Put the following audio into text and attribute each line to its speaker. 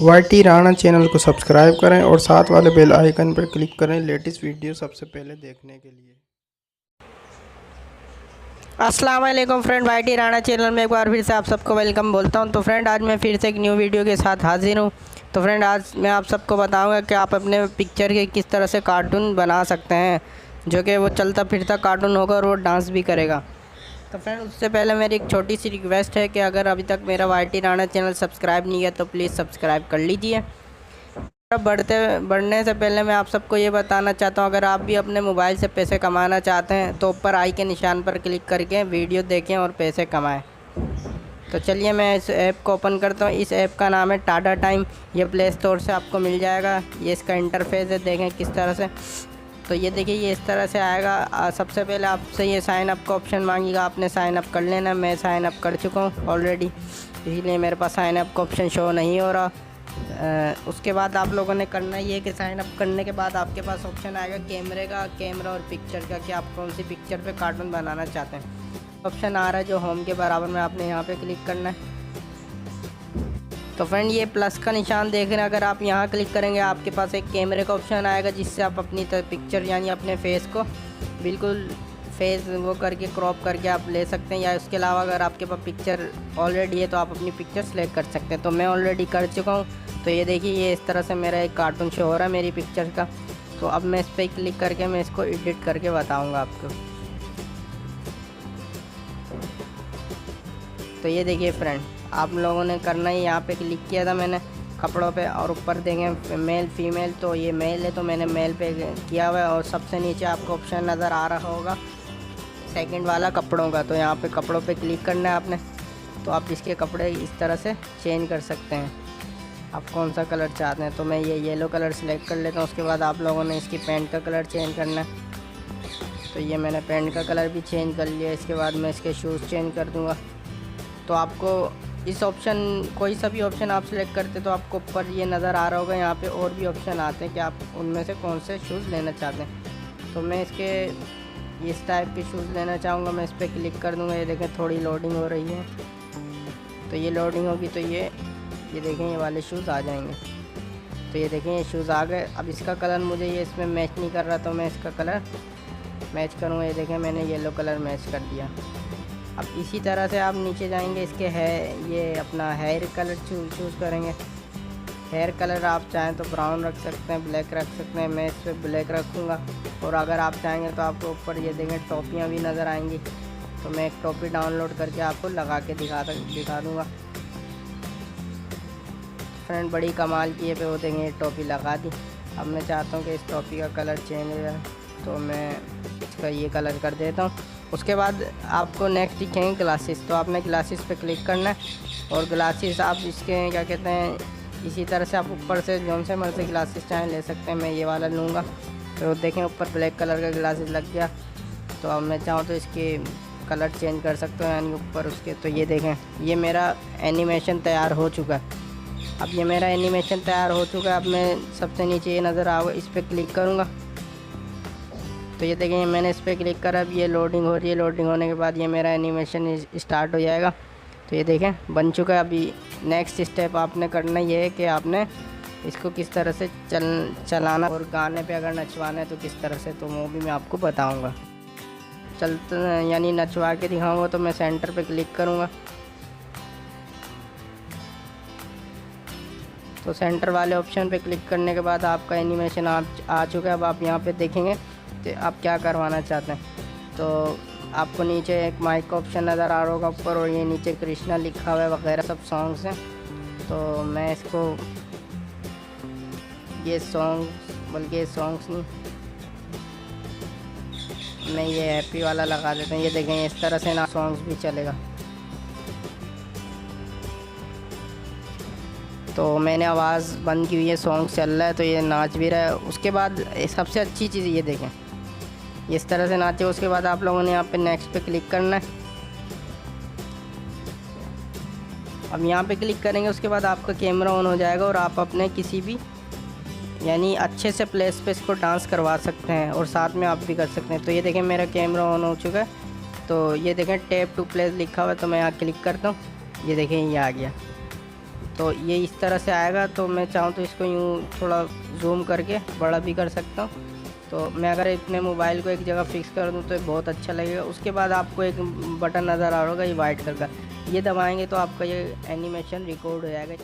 Speaker 1: YT Rana channel को subscribe करें और साथ वाले बेल आइकन पर क्लिक करें लेटेस्ट वीडियो सबसे पहले देखने के लिए।
Speaker 2: अस्सलाम वालेकुम फ्रेंड, वाईटी राणा चैनल में एक बार फिर से आप सबको वेलकम बोलता हूं। तो फ्रेंड, आज मैं फिर से एक न्यू वीडियो के साथ हाजिर हूं। तो फ्रेंड, आज मैं आप सबको बताऊंगा कि आप अपने पिक्चर के किस तरह से कार्टून बना सकते हैं, जो कि वो चलता फिरता कार्टून होगा और वो डांस भी करेगा। तो फ्रेंड, उससे पहले मेरी एक छोटी सी रिक्वेस्ट है कि अगर अभी तक मेरा वाईटी राणा चैनल सब्सक्राइब नहीं किया तो प्लीज़ सब्सक्राइब कर लीजिए। बढ़ने से पहले मैं आप सबको ये बताना चाहता हूँ, अगर आप भी अपने मोबाइल से पैसे कमाना चाहते हैं तो ऊपर आई के निशान पर क्लिक करके वीडियो देखें और पैसे कमाएं। तो चलिए मैं इस ऐप को ओपन करता हूँ। इस ऐप का नाम है टाटा टाइम। ये प्ले स्टोर से आपको मिल जाएगा। ये इसका इंटरफेस है, देखें किस तरह से। तो ये देखिए, ये इस तरह से आएगा। सबसे पहले आपसे ये साइन अप का ऑप्शन मांगेगा, आपने साइन अप कर लेना। मैं साइन अप कर चुका हूँ ऑलरेडी, इसीलिए मेरे पास साइन अप का ऑप्शन शो नहीं हो रहा। उसके बाद आप लोगों ने करना ये है कि साइन अप करने के बाद आपके पास ऑप्शन आएगा कैमरा और पिक्चर का, कि आप कौन सी पिक्चर पे कार्टून बनाना चाहते हैं। ऑप्शन आ रहा है जो होम के बराबर में, आपने यहाँ पे क्लिक करना है। तो फ्रेंड, ये प्लस का निशान देख रहे हैं, अगर आप यहाँ क्लिक करेंगे आपके पास एक कैमरे का ऑप्शन आएगा, जिससे आप अपनी पिक्चर यानी अपने फेस को बिल्कुल फेस वो करके क्रॉप करके आप ले सकते हैं। या उसके अलावा अगर आपके पास पिक्चर ऑलरेडी है तो आप अपनी पिक्चर सेलेक्ट कर सकते हैं। तो मैं ऑलरेडी कर चुका हूँ। तो ये देखिए, ये इस तरह से मेरा एक कार्टून शो हो रहा है मेरी पिक्चर का। तो अब मैं इस पर क्लिक करके मैं इसको एडिट करके बताऊँगा आपको। तो ये देखिए फ्रेंड, आप लोगों ने करना ही, यहाँ पे क्लिक किया था मैंने कपड़ों पे, और ऊपर देखें मेल फीमेल, तो ये मेल है तो मैंने मेल पे किया हुआ है। और सबसे नीचे आपको ऑप्शन नज़र आ रहा होगा सेकंड वाला कपड़ों का, तो यहाँ पे कपड़ों पे क्लिक करना है आपने। तो आप इसके कपड़े इस तरह से चेंज कर सकते हैं, आप कौन सा कलर चाहते हैं। तो मैं ये येलो कलर सेलेक्ट कर लेता हूँ। उसके बाद आप लोगों ने इसकी पैंट का कलर चेंज करना है। तो ये मैंने पैंट का कलर भी चेंज कर लिया। इसके बाद मैं इसके शूज़ चेंज कर दूँगा। तो आपको इस ऑप्शन कोई सा भी ऑप्शन आप सेलेक्ट करते तो आपको ऊपर ये नज़र आ रहा होगा, यहाँ पे और भी ऑप्शन आते हैं कि आप उनमें से कौन से शूज़ लेना चाहते हैं। तो मैं इसके इस टाइप के शूज़ लेना चाहूँगा। मैं इस पर क्लिक कर दूँगा। ये देखें, थोड़ी लोडिंग हो रही है। तो ये लोडिंग होगी तो ये देखें, ये वाले शूज़ आ जाएंगे। तो ये देखें, ये शूज़ आ गए। अब इसका कलर मुझे ये इसमें मैच नहीं कर रहा, तो मैं इसका कलर मैच करूँगा। ये देखें, मैंने येलो कलर मैच कर दिया। अब इसी तरह से आप नीचे जाएंगे, इसके ये अपना हेयर कलर चूज़ करेंगे। हेयर कलर आप चाहें तो ब्राउन रख सकते हैं, ब्लैक रख सकते हैं। मैं इस पर ब्लैक रखूँगा। और अगर आप चाहेंगे तो आपको ऊपर ये देखें टोपियाँ भी नज़र आएंगी। तो मैं एक टोपी डाउनलोड करके आपको लगा के दिखा दूँगा। फ्रेंड, बड़ी कमाल की है पे वो देंगे, ये टोपी लगा दी। अब मैं चाहता हूँ कि इस टोपी का कलर चेंज हो जाए, तो मैं इसका ये कलर कर देता हूँ। उसके बाद आपको नेक्स्ट दिखेंगे ग्लासेस। तो आपने ग्लासेस पे क्लिक करना है, और ग्लासेस आप इसके क्या कहते हैं, इसी तरह से आप ऊपर से जौन से मर्जी ग्लासेस चाहें ले सकते हैं। मैं ये वाला लूँगा। तो देखें, ऊपर ब्लैक कलर का ग्लासेस लग गया। तो अब मैं चाहूँ तो इसके कलर चेंज कर सकते हैं यानी ऊपर उसके। तो ये देखें, ये मेरा एनिमेशन तैयार हो चुका है। अब ये मेरा एनिमेशन तैयार हो चुका है। अब मैं सबसे नीचे ये नज़र आओगे, इस पर क्लिक करूँगा। तो ये देखें, मैंने इस पर क्लिक करा। अब ये लोडिंग हो रही है। लोडिंग होने के बाद ये मेरा एनिमेशन स्टार्ट हो जाएगा। तो ये देखें, बन चुका है। अभी नेक्स्ट स्टेप आपने करना ये है कि आपने इसको किस तरह से चलाना, और गाने पे अगर नचवाना है तो किस तरह से, तो वो भी मैं आपको बताऊँगा। चलते यानी नचवा के दिखाऊँगा। तो मैं सेंटर पे क्लिक करूँगा। तो सेंटर वाले ऑप्शन पे क्लिक करने के बाद आपका एनिमेशन आ चुका है। अब आप यहाँ पे देखेंगे तो आप क्या करवाना चाहते हैं। तो आपको नीचे एक माइक का ऑप्शन नज़र आ रहा होगा ऊपर, और ये नीचे कृष्णा लिखा हुआ है वगैरह सब सॉन्ग्स हैं। तो मैं इसको ये सॉन्ग्स नहीं, मैं ये हैप्पी वाला लगा देता हूँ। ये देखें, इस तरह से ना सॉन्ग्स भी चलेगा। तो मैंने आवाज़ बंद की हुई है, सॉन्ग चल रहा है, तो ये नाच भी रहा है। उसके बाद सबसे अच्छी चीज़ ये देखें, इस तरह से नाचे। उसके बाद आप लोगों ने यहाँ पे नेक्स्ट पे क्लिक करना है। अब यहाँ पे क्लिक करेंगे, उसके बाद आपका कैमरा ऑन हो जाएगा, और आप अपने किसी भी यानी अच्छे से प्लेस पे इसको डांस करवा सकते हैं, और साथ में आप भी कर सकते हैं। तो ये देखें, मेरा कैमरा ऑन हो चुका है। तो ये देखें, टैप टू प्लेस लिखा हुआ है। तो मैं यहाँ क्लिक करता हूँ। ये देखें, ये आ गया। तो ये इस तरह से आएगा। तो मैं चाहूँ तो इसको यूँ थोड़ा जूम करके बड़ा भी कर सकता हूँ। तो मैं अगर इतने मोबाइल को एक जगह फिक्स कर दूँ तो ये बहुत अच्छा लगेगा। उसके बाद आपको एक बटन नज़र आ रहा होगा ये वाइट कलर का, ये दबाएंगे तो आपका ये एनिमेशन रिकॉर्ड हो जाएगा।